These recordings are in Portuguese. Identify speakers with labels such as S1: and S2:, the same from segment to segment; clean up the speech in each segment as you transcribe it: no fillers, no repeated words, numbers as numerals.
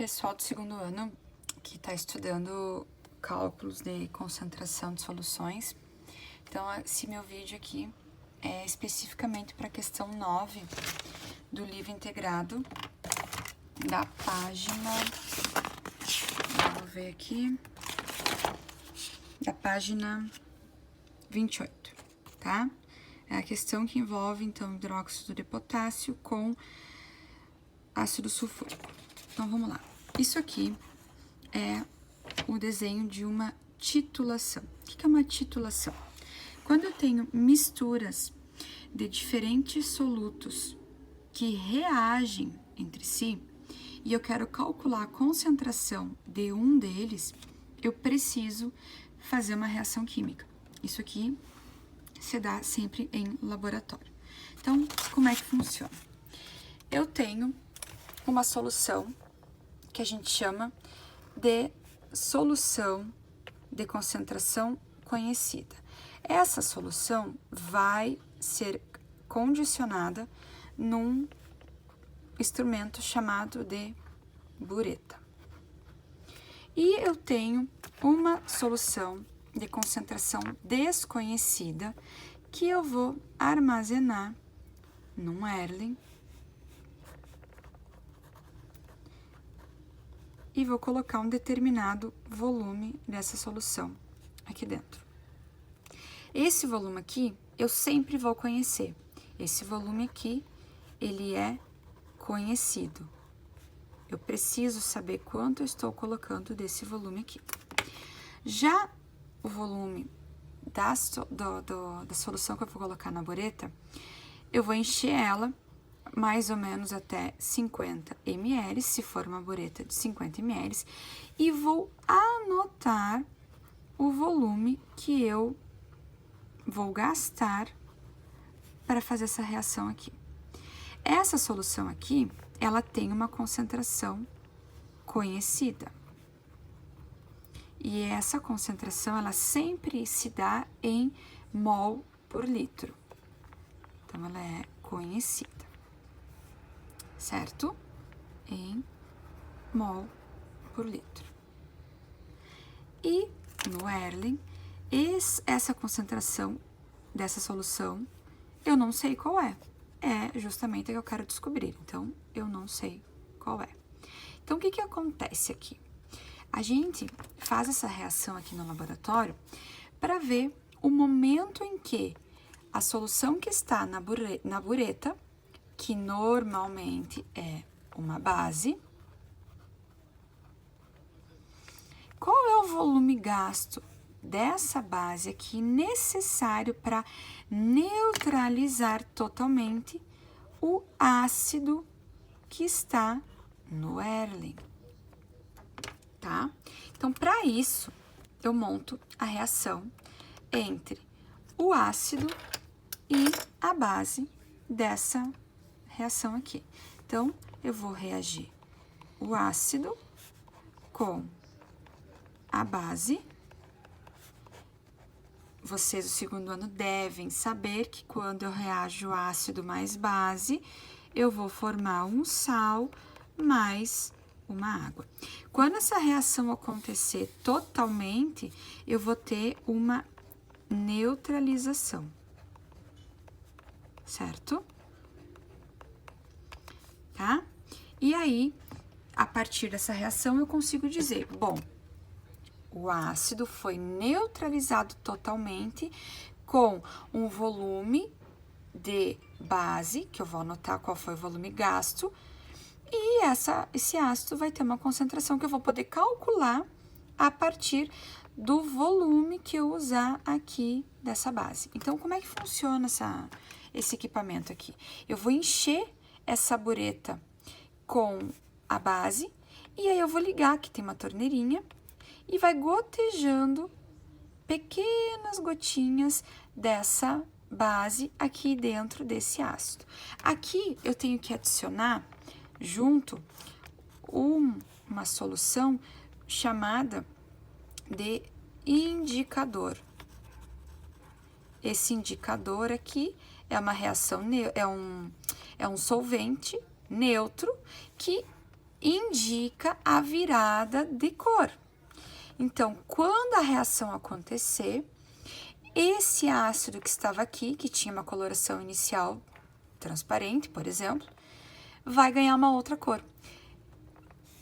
S1: pessoal do segundo ano que está estudando cálculos de concentração de soluções. Então, esse meu vídeo aqui é especificamente para a questão 9 do livro integrado da página, vou ver aqui, da página 28, tá? É a questão que envolve, então, hidróxido de potássio com ácido sulfúrico. Então, vamos lá. Isso aqui é o desenho de uma titulação. O que é uma titulação? Quando eu tenho misturas de diferentes solutos que reagem entre si e eu quero calcular a concentração de um deles, eu preciso fazer uma reação química. Isso aqui se dá sempre em laboratório. Então, como é que funciona? Eu tenho uma solução que a gente chama de solução de concentração conhecida. Essa solução vai ser condicionada num instrumento chamado de bureta. E eu tenho uma solução de concentração desconhecida que eu vou armazenar num Erlen e vou colocar um determinado volume dessa solução aqui dentro. Esse volume aqui, eu sempre vou conhecer. Esse volume aqui, ele é conhecido. Eu preciso saber quanto eu estou colocando desse volume aqui. Já o volume da solução que eu vou colocar na bureta, eu vou encher ela mais ou menos até 50 ml, se for uma bureta de 50 ml, e vou anotar o volume que eu vou gastar para fazer essa reação aqui. Essa solução aqui, ela tem uma concentração conhecida. E essa concentração, ela sempre se dá em mol por litro. Então, ela é conhecida. Certo? Em mol por litro. E no Erlen, essa concentração dessa solução, eu não sei qual é. É justamente a que eu quero descobrir. Então, eu não sei qual é. Então, o que acontece aqui? A gente faz essa reação aqui no laboratório para ver o momento em que a solução que está na bureta, que normalmente é uma base, qual é o volume gasto dessa base aqui necessário para neutralizar totalmente o ácido que está no Erlen, tá? Então, para isso, eu monto a reação entre o ácido e a base dessa reação aqui. Então, eu vou reagir o ácido com a base. Vocês do segundo ano devem saber que quando eu reajo ácido mais base, eu vou formar um sal mais uma água. Quando essa reação acontecer totalmente, eu vou ter uma neutralização, certo? Tá? E aí, a partir dessa reação, eu consigo dizer, bom, o ácido foi neutralizado totalmente com um volume de base, que eu vou anotar qual foi o volume gasto, e esse ácido vai ter uma concentração que eu vou poder calcular a partir do volume que eu usar aqui dessa base. Então, como é que funciona esse equipamento aqui? Eu vou encher essa bureta com a base, e aí eu vou ligar, aqui tem uma torneirinha, e vai gotejando pequenas gotinhas dessa base aqui dentro desse ácido. Aqui eu tenho que adicionar junto uma solução chamada de indicador. Esse indicador aqui é uma reação, é um solvente neutro que indica a virada de cor. Então, quando a reação acontecer, esse ácido que estava aqui, que tinha uma coloração inicial transparente, por exemplo, vai ganhar uma outra cor.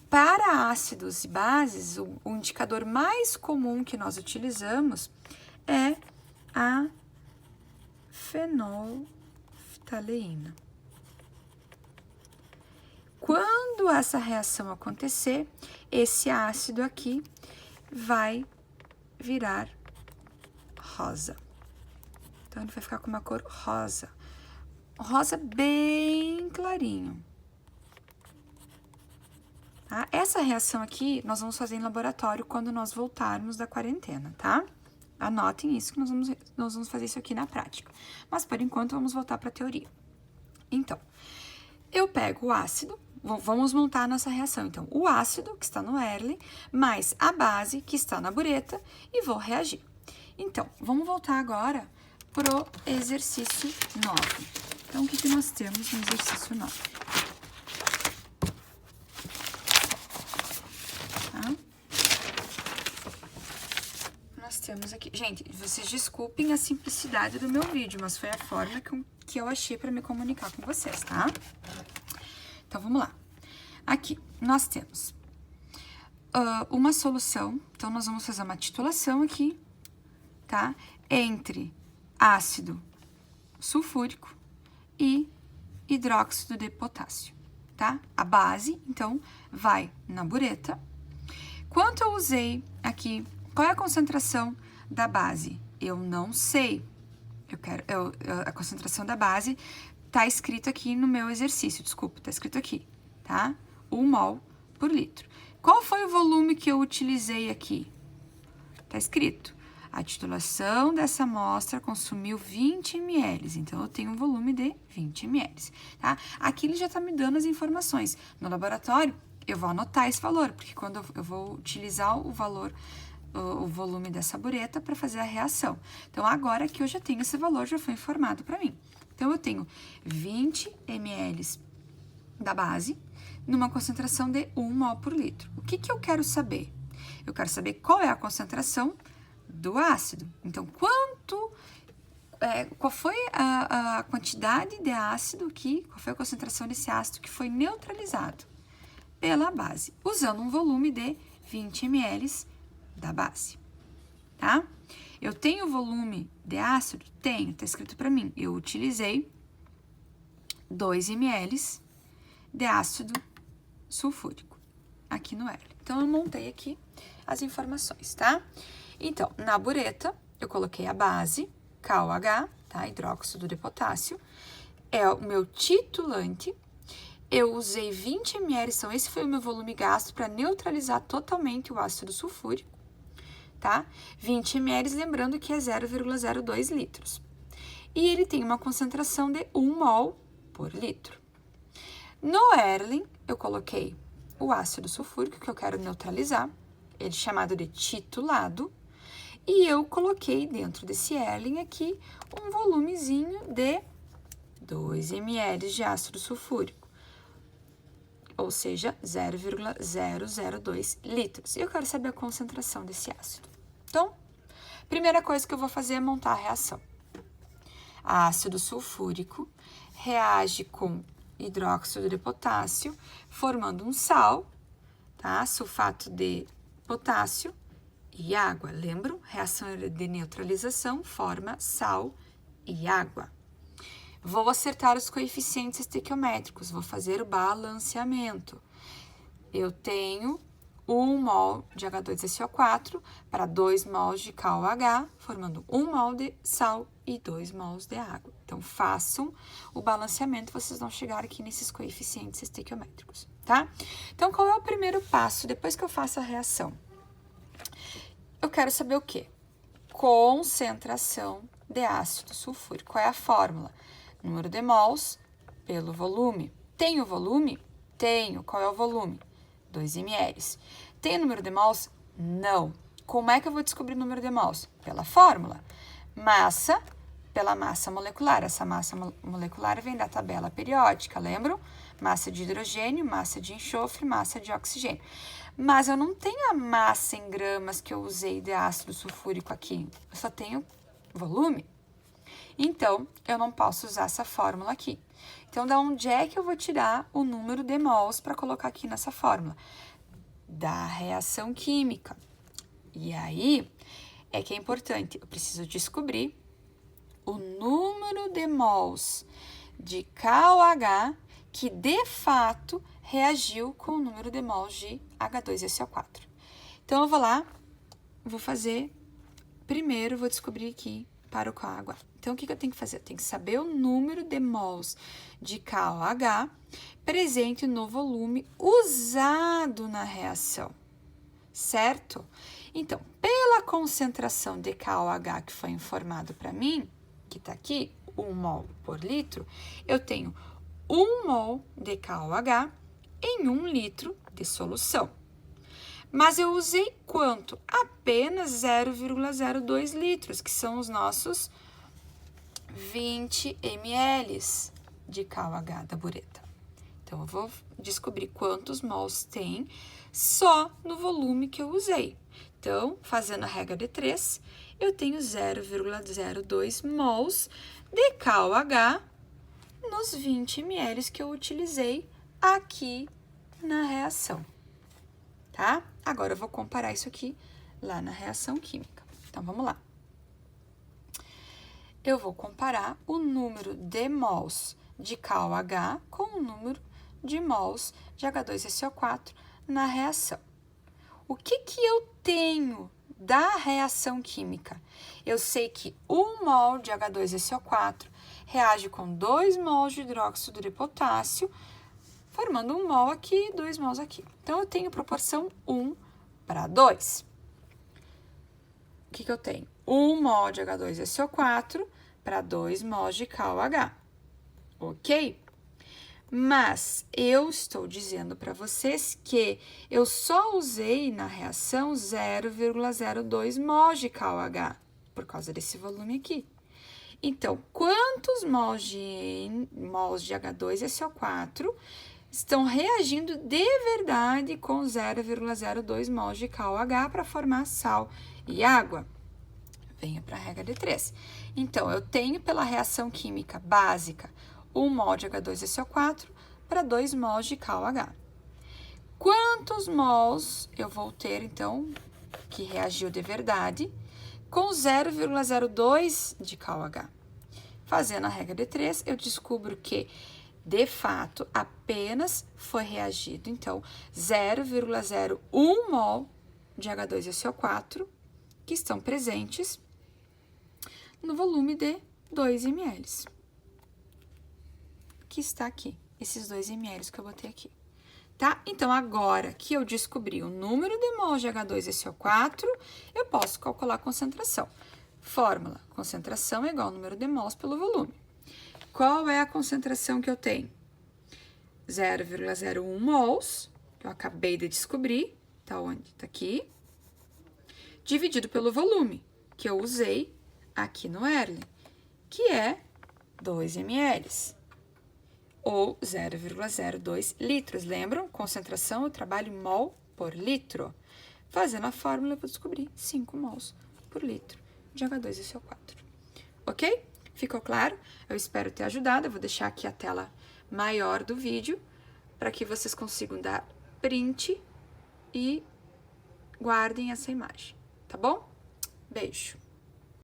S1: Para ácidos e bases, o indicador mais comum que nós utilizamos é a fenolftaleína. Quando essa reação acontecer, esse ácido aqui vai virar rosa. Então, ele vai ficar com uma cor rosa. Rosa bem clarinho. Tá? Essa reação aqui, nós vamos fazer em laboratório quando nós voltarmos da quarentena, tá? Anotem isso, que nós vamos fazer isso aqui na prática. Mas, por enquanto, vamos voltar para a teoria. Então, eu pego o ácido, vamos montar a nossa reação. Então, o ácido, que está no Erlen, mais a base, que está na bureta, e vou reagir. Então, vamos voltar agora pro exercício 9. Então, o que nós temos no exercício 9? Tá? Nós temos aqui... Gente, vocês desculpem a simplicidade do meu vídeo, mas foi a forma que eu achei para me comunicar com vocês, tá? Então, vamos lá. Aqui, nós temos uma solução. Então, nós vamos fazer uma titulação aqui, tá? Entre ácido sulfúrico e hidróxido de potássio, tá? A base, então, vai na bureta. Quanto eu usei aqui, qual é a concentração da base? Eu não sei. A concentração da base tá escrito aqui no meu exercício, desculpa, tá escrito aqui, tá? 1 mol por litro. Qual foi o volume que eu utilizei aqui? Tá escrito. A titulação dessa amostra consumiu 20 ml, então eu tenho um volume de 20 ml, tá? Aqui ele já tá me dando as informações. No laboratório, eu vou anotar esse valor, porque quando eu vou utilizar o volume dessa bureta para fazer a reação. Então, agora que eu já tenho esse valor, já foi informado para mim. Então, eu tenho 20 ml da base, numa concentração de 1 mol por litro. O que eu quero saber? Eu quero saber qual é a concentração do ácido. Então, qual foi a quantidade de ácido aqui, qual foi a concentração desse ácido que foi neutralizado pela base, usando um volume de 20 ml da base, tá? Eu tenho volume de ácido? Tenho, tá escrito para mim. Eu utilizei 2 ml de ácido sulfúrico aqui no Erlen. Então, eu montei aqui as informações, tá? Então, na bureta, eu coloquei a base, KOH, tá? Hidróxido de potássio. É o meu titulante. Eu usei 20 ml, então esse foi o meu volume gasto para neutralizar totalmente o ácido sulfúrico, tá? 20 ml, lembrando que é 0,02 litros. E ele tem uma concentração de 1 mol por litro. No Erlen, eu coloquei o ácido sulfúrico, que eu quero neutralizar, ele chamado de titulado, e eu coloquei dentro desse Erlen aqui um volumezinho de 2 ml de ácido sulfúrico, ou seja, 0,002 litros. E eu quero saber a concentração desse ácido. Então, primeira coisa que eu vou fazer é montar a reação. Ácido sulfúrico reage com hidróxido de potássio, formando um sal, tá? Sulfato de potássio e água. Lembram? Reação de neutralização forma sal e água. Vou acertar os coeficientes estequiométricos, vou fazer o balanceamento. Eu tenho 1 mol de H2SO4 para 2 mols de KOH, formando 1 mol de sal e 2 mols de água. Então, façam o balanceamento, vocês vão chegar aqui nesses coeficientes estequiométricos, tá? Então, qual é o primeiro passo depois que eu faço a reação? Eu quero saber o quê? Concentração de ácido sulfúrico. Qual é a fórmula? Número de mols pelo volume. Tenho volume? Tenho. Qual é o volume? 2 ml. Tem número de mols? Não. Como é que eu vou descobrir o número de mols? Pela fórmula. Massa pela massa molecular. Essa massa molecular vem da tabela periódica, lembram? massa de hidrogênio, massa de enxofre, massa de oxigênio. Mas eu não tenho a massa em gramas que eu usei de ácido sulfúrico aqui, eu só tenho volume. Então, eu não posso usar essa fórmula aqui. Então, da onde é que eu vou tirar o número de mols para colocar aqui nessa fórmula? Da reação química. E aí, é que é importante, eu preciso descobrir o número de mols de KOH que, de fato, reagiu com o número de mols de H2SO4. Então, eu vou lá, vou fazer, primeiro vou descobrir aqui para o KOH. Então, o que eu tenho que fazer? Eu tenho que saber o número de mols de KOH presente no volume usado na reação, certo? Então, pela concentração de KOH que foi informado para mim, que está aqui, 1 mol por litro, eu tenho 1 mol de KOH em 1 litro de solução. Mas eu usei quanto? Apenas 0,02 litros, que são os nossos 20 ml de KOH da bureta. Então, eu vou descobrir quantos mols tem só no volume que eu usei. Então, fazendo a regra de 3, eu tenho 0,02 mols de KOH nos 20 ml que eu utilizei aqui na reação, tá? Agora, eu vou comparar isso aqui lá na reação química. Então, vamos lá. Eu vou comparar o número de mols de KOH com o número de mols de H2SO4 na reação. O que eu tenho da reação química? Eu sei que 1 mol de H2SO4 reage com 2 mols de hidróxido de potássio, formando 1 mol aqui e 2 mols aqui. Então, eu tenho proporção 1:2. O que eu tenho? 1 mol de H2SO4 para 2 mols de KOH, ok? Mas eu estou dizendo para vocês que eu só usei na reação 0,02 mols de KOH, por causa desse volume aqui. Então, quantos mols de H2SO4 estão reagindo de verdade com 0,02 mols de KOH para formar sal e água? Venha para a regra de 3. Então, eu tenho pela reação química básica 1 mol de H2SO4 para 2 mols de KOH. Quantos mols eu vou ter, então, que reagiu de verdade com 0,02 de KOH? Fazendo a regra de 3, eu descubro que, de fato, apenas foi reagido, então, 0,01 mol de H2SO4 que estão presentes no volume de 2 ml, que está aqui, esses 2 ml que eu botei aqui, tá? Então, agora que eu descobri o número de mols de H2SO4, eu posso calcular a concentração. Fórmula, concentração é igual ao número de mols pelo volume. Qual é a concentração que eu tenho? 0,01 mols, que eu acabei de descobrir, tá onde? Tá aqui, dividido pelo volume, que eu usei aqui no Erlen, que é 2 ml, ou 0,02 litros. Lembram? Concentração, eu trabalho mol por litro. Fazendo a fórmula, eu vou descobrir 5 mols por litro de H2SO4. Ok? Ficou claro? Eu espero ter ajudado. Eu vou deixar aqui a tela maior do vídeo para que vocês consigam dar print e guardem essa imagem, tá bom? Beijo!